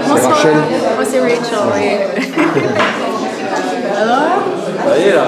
Moi c'est Rachel, oui. Alors ça y est là.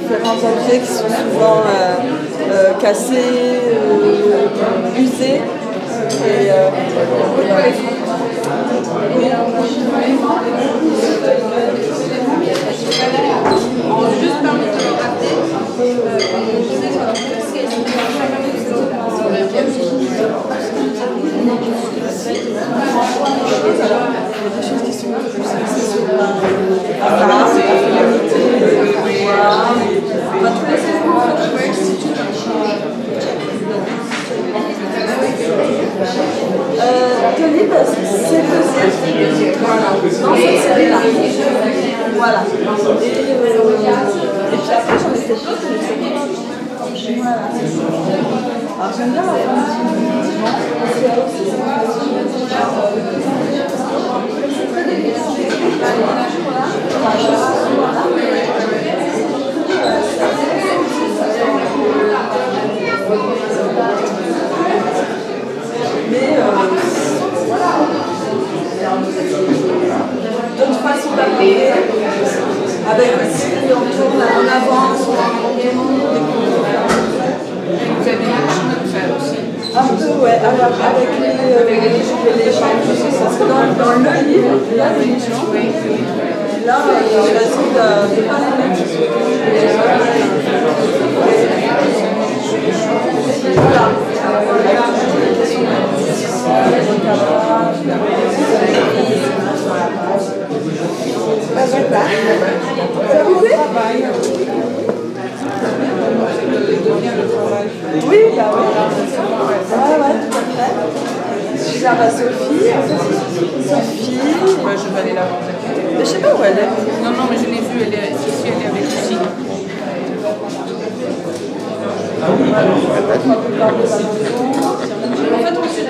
Différents objets qui sont souvent cassés, usés et juste permis de le rater. Tony, c'est le deuxième. Dans cette série-là. Voilà. Et puis après, j'en ai fait d'autres, mais c'est bon. Voilà. Alors j'aime bien la mais voilà. D'autres façons d'apprendre, avec aussi on tourne en avant, on vous avez des machines à faire aussi. Un peu, ouais. Alors, avec les gens, parce que dans le livre, il y a des gens. Là, j'ai choisi de ne pas les mettre. Voilà. Oui, bah oui. Ouais, tout à fait. va Sophie. Sophie. Ouais, je vais aller la voir. Mais je sais pas où elle est. Non, non, mais je l'ai vue, elle est ici, elle est avec Lucie. En fait, on s'est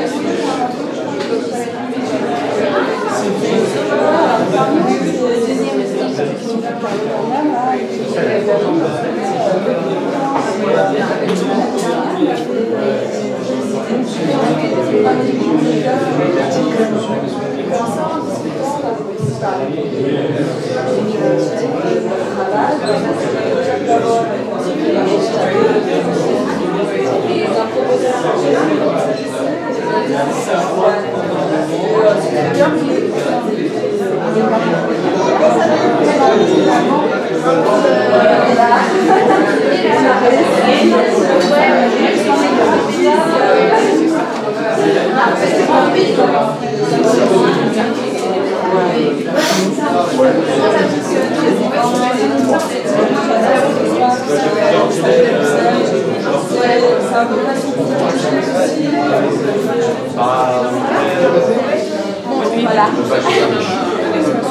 voilà.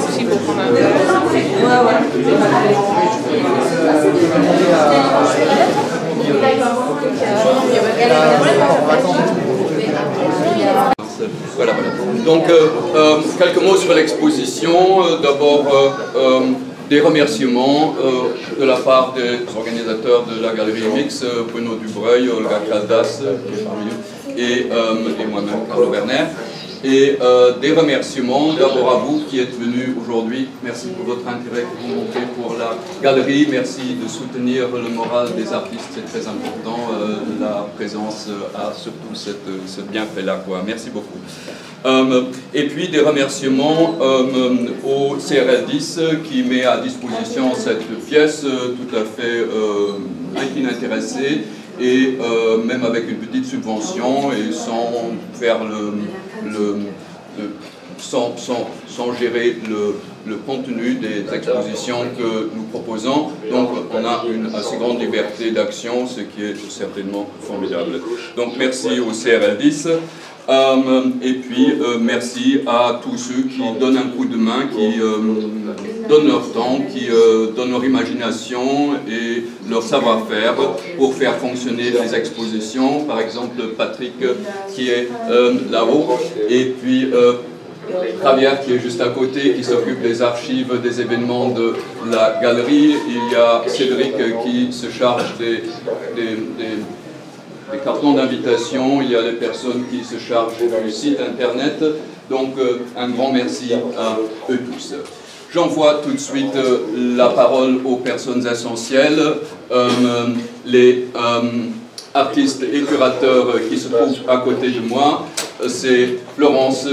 Aussi pour prendre un verre. Voilà, voilà. Donc, quelques mots sur l'exposition. D'abord, des remerciements de la part des organisateurs de la Galerie Mix, Bruno Dubreuil, Olga Caldas, qui est parmi nous, et moi-même, Carlo Werner. Et des remerciements d'abord à vous qui êtes venus aujourd'hui. Merci pour votre intérêt que vous montrez pour la galerie. Merci de soutenir le moral des artistes, c'est très important. La présence a surtout ce bienfait-là. Merci beaucoup. Et puis des remerciements au CRL 10 qui met à disposition cette pièce tout à fait inintéressée et même avec une petite subvention et sans faire sans gérer le contenu des expositions que nous proposons. Donc on a une assez grande liberté d'action, ce qui est certainement formidable. Donc merci au CRL10. Et puis merci à tous ceux qui donnent un coup de main, qui donnent leur temps, qui donnent leur imagination et leur savoir-faire pour faire fonctionner les expositions. Par exemple Patrick qui est là-haut, et puis Javier qui est juste à côté, qui s'occupe des archives des événements de la galerie. Il y a Cédric qui se charge des cartons d'invitation, il y a les personnes qui se chargent du site internet, donc un grand merci à eux tous. J'envoie tout de suite la parole aux personnes essentielles, les artistes et curateurs qui se trouvent à côté de moi. C'est Florence,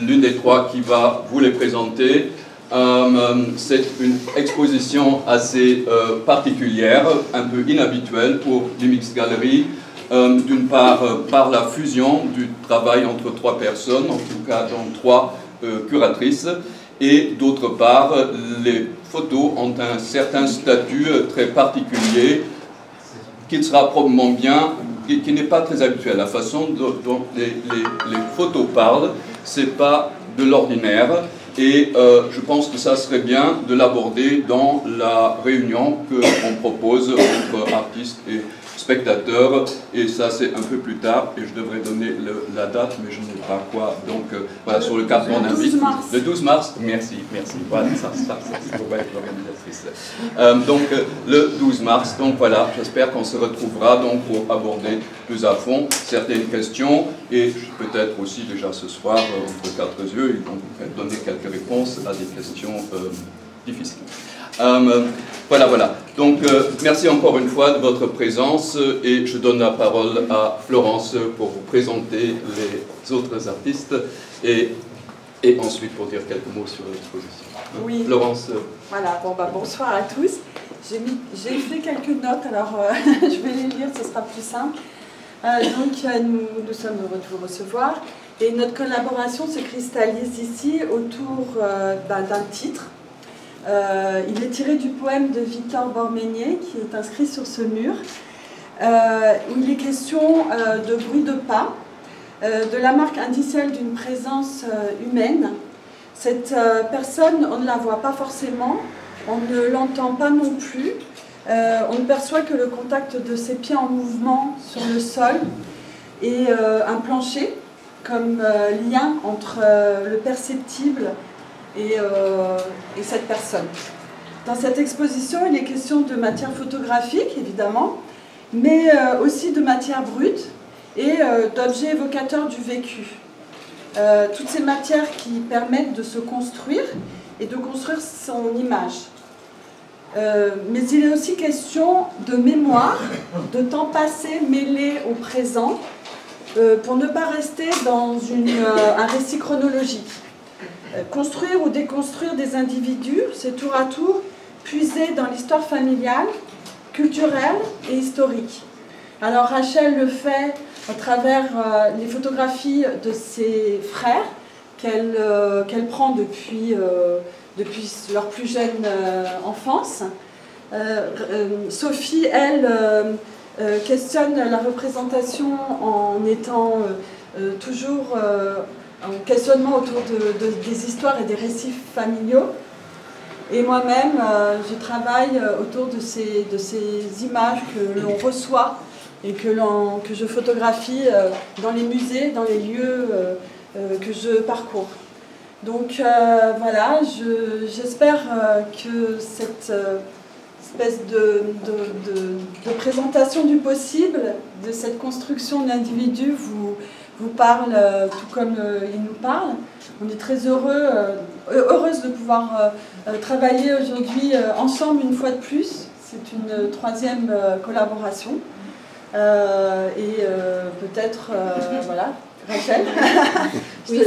l'une des trois, qui va vous les présenter. C'est une exposition assez particulière, un peu inhabituelle pour l'Imix Gallery. D'une part par la fusion du travail entre trois personnes, en tout cas dont trois curatrices, et d'autre part les photos ont un certain statut très particulier qui sera probablement bien, qui n'est pas très habituel. La façon dont les photos parlent, c'est pas de l'ordinaire, et je pense que ça serait bien de l'aborder dans la réunion qu'on propose entre artistes et spectateurs, et ça c'est un peu plus tard, et je devrais donner la date, mais je ne sais pas quoi, donc voilà, sur le carton d'invite. Le 12 mars, merci, voilà, ça pour être l'organisatrice. Donc le 12 mars, donc voilà, j'espère qu'on se retrouvera donc pour aborder plus à fond certaines questions, et peut-être aussi déjà ce soir, entre quatre yeux, ils vont donner quelques réponses à des questions difficiles. Voilà. Donc, merci encore une fois de votre présence et je donne la parole à Florence pour vous présenter les autres artistes et ensuite pour dire quelques mots sur l'exposition. Oui. Florence. Voilà, bonsoir à tous. J'ai fait quelques notes, alors je vais les lire, ce sera plus simple. Nous sommes heureux de vous recevoir et notre collaboration se cristallise ici autour d'un titre. Il est tiré du poème de Victor Bormeignier qui est inscrit sur ce mur, où il est question de bruit de pas. de la marque indicielle d'une présence humaine. Cette personne, on ne la voit pas forcément, on ne l'entend pas non plus, on ne perçoit que le contact de ses pieds en mouvement sur le sol et un plancher comme lien entre le perceptible et cette personne. Dans cette exposition, il est question de matière photographique, évidemment, mais aussi de matière brute et d'objets évocateurs du vécu. Toutes ces matières qui permettent de se construire et de construire son image. Mais il est aussi question de mémoire, de temps passé mêlé au présent, pour ne pas rester dans un récit chronologique. Construire ou déconstruire des individus, c'est tour à tour puiser dans l'histoire familiale, culturelle et historique. Alors Rachel le fait à travers les photographies de ses frères qu'elle prend depuis leur plus jeune enfance. Sophie, elle, questionne la représentation en étant toujours en questionnement autour des histoires et des récits familiaux. Et moi-même, je travaille autour de ces images que l'on reçoit et que je photographie dans les musées, dans les lieux que je parcours. Donc voilà, j'espère que cette espèce de présentation du possible, de cette construction d'individus vous parle tout comme il nous parle. On est très heureuse de pouvoir travailler aujourd'hui ensemble une fois de plus. C'est une troisième collaboration. Et peut-être, voilà, Rachel. Oui,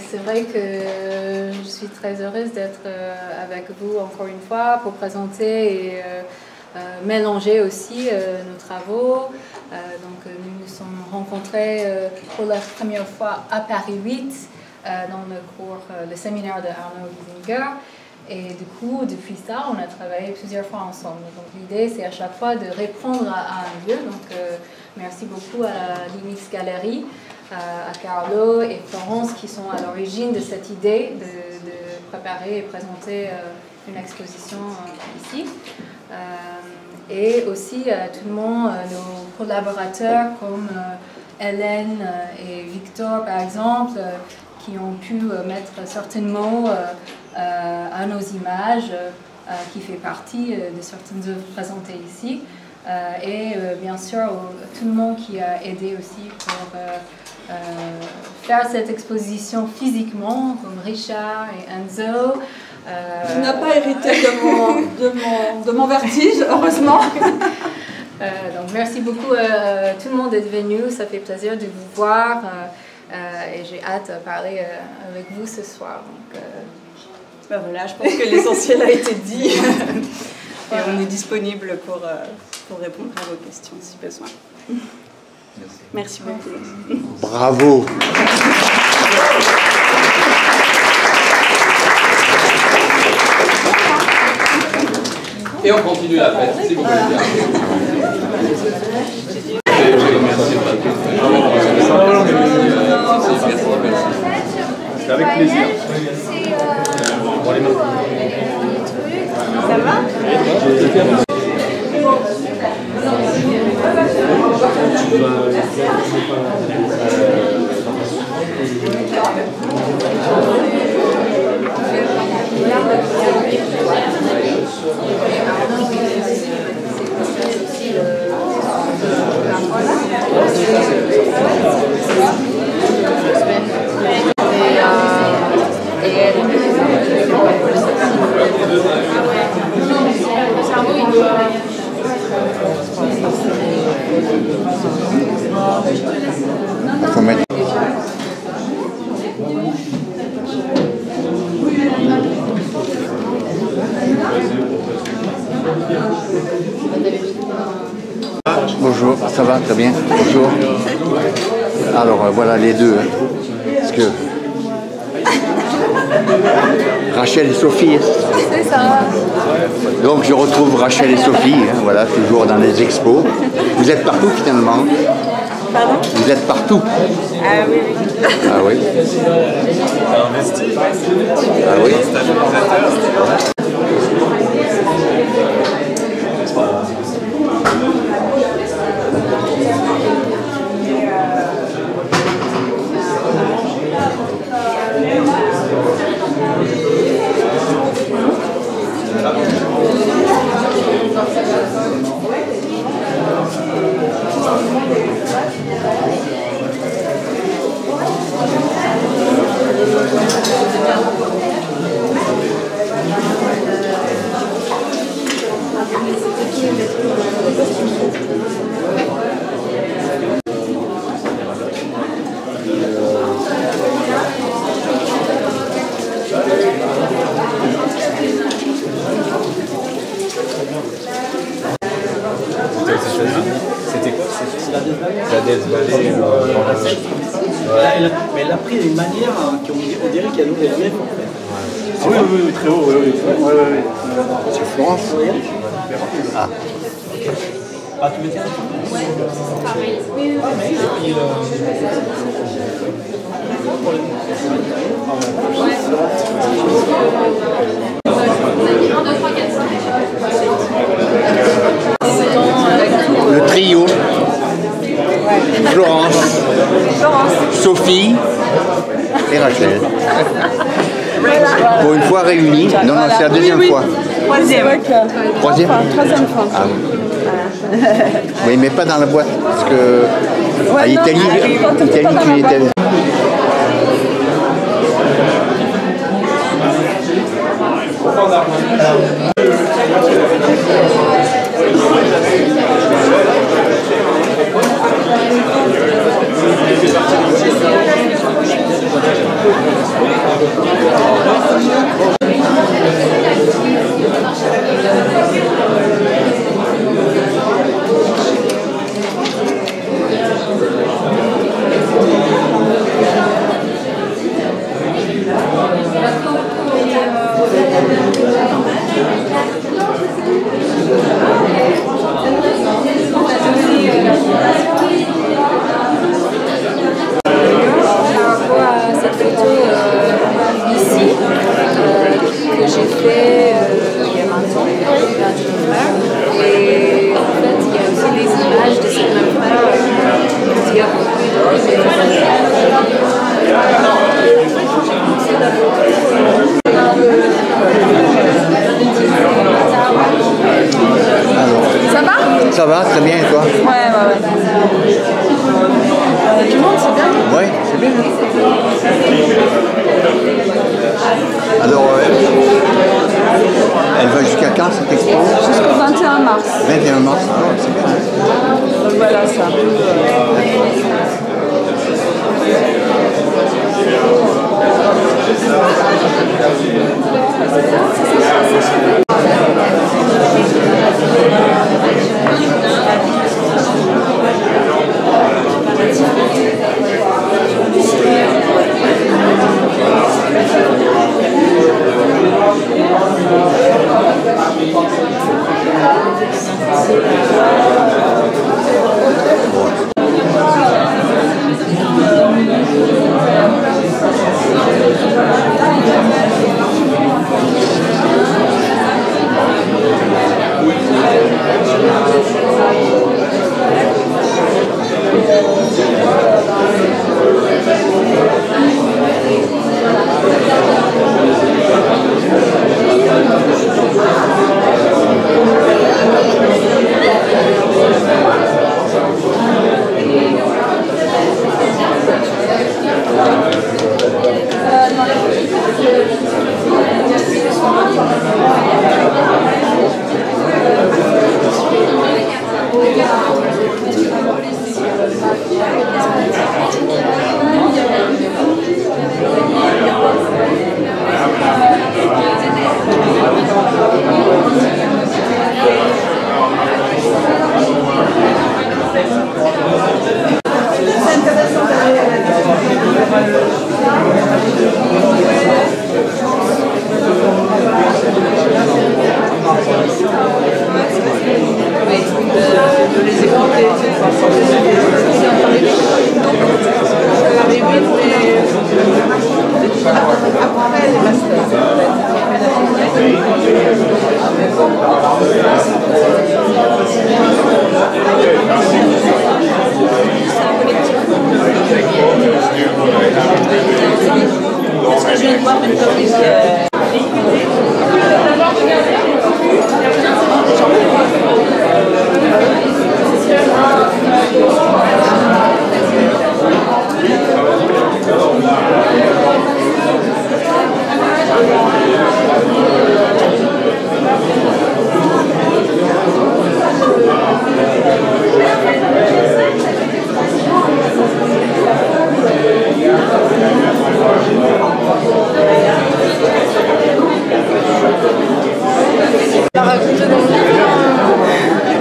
c'est vrai que je suis très heureuse d'être avec vous encore une fois pour présenter et mélanger aussi nos travaux. Donc nous nous sommes rencontrés pour la première fois à Paris 8 dans le séminaire de Arnaud Giesinger. Et du coup, depuis ça, on a travaillé plusieurs fois ensemble. Donc l'idée, c'est à chaque fois de répondre à un lieu. Donc merci beaucoup à la Limix Galerie, à Carlo et Florence qui sont à l'origine de cette idée de préparer et présenter une exposition ici. Et aussi à tout le monde, nos collaborateurs comme Hélène et Victor par exemple, qui ont pu mettre certains mots à nos images, qui fait partie de certaines œuvres présentées ici. Et bien sûr, tout le monde qui a aidé aussi pour faire cette exposition physiquement, comme Richard et Enzo. Tu n'as pas hérité de mon vertige, heureusement. Donc merci beaucoup tout le monde d'être venu, ça fait plaisir de vous voir et j'ai hâte de parler avec vous ce soir. Donc, ben voilà, je pense que l'essentiel a été dit et on est disponible pour répondre à vos questions si besoin. Merci beaucoup. Bravo. Et on continue la fête, si vous voulez bien. Je remercie C'est avec plaisir. Ça va ? Faut mettre. Bonjour, ça va très bien. Bonjour. Alors voilà les deux. Parce que Rachel et Sophie. c'est ça. Donc je retrouve Rachel et Sophie, hein, voilà, toujours dans les expos. Vous êtes partout finalement. Pardon? Vous êtes partout. Ah oui, oui. Ah oui. T'as investi? Ah oui. Stabilisateur. C'était quoi? La Death Valley dans la suite. Mais elle a pris une manière qu'on dirait qu'il y a nous les mêmes en fait. Ah oui, oui, oui, très haut, oui, oui. C'est Florence. Ah. Ah, tu mettais un peu? Ouais, pareil. Oui, oui, oui. Le trio. Florence. Sophie et Rachel. Pour une fois réunis. Non, non, c'est la deuxième fois. Troisième. Troisième. Troisième fois. Ah oui. Oui, mais pas dans la boîte, parce que à Italie, tu étais. Ça va, très bien, et toi? Ouais. Tout le monde, c'est bien? Oui, c'est bien. Alors, elle va jusqu'à quand cette expo? Jusqu'au 21 mars. 21 mars, ah ouais, c'est bien. Donc voilà, c'est un peu... de les écouter,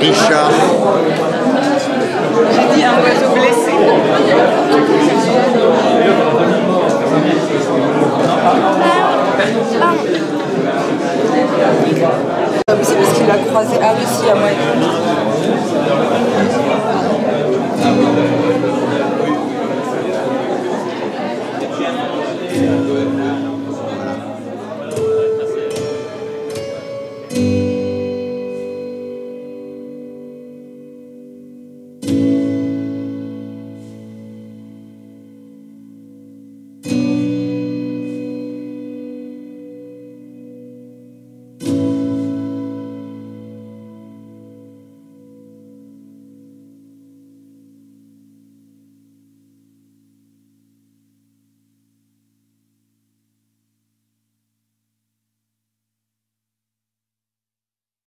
Richard. J'ai dit un oiseau blessé. C'est parce qu'il l'a croisé. Ah oui, si, à moi.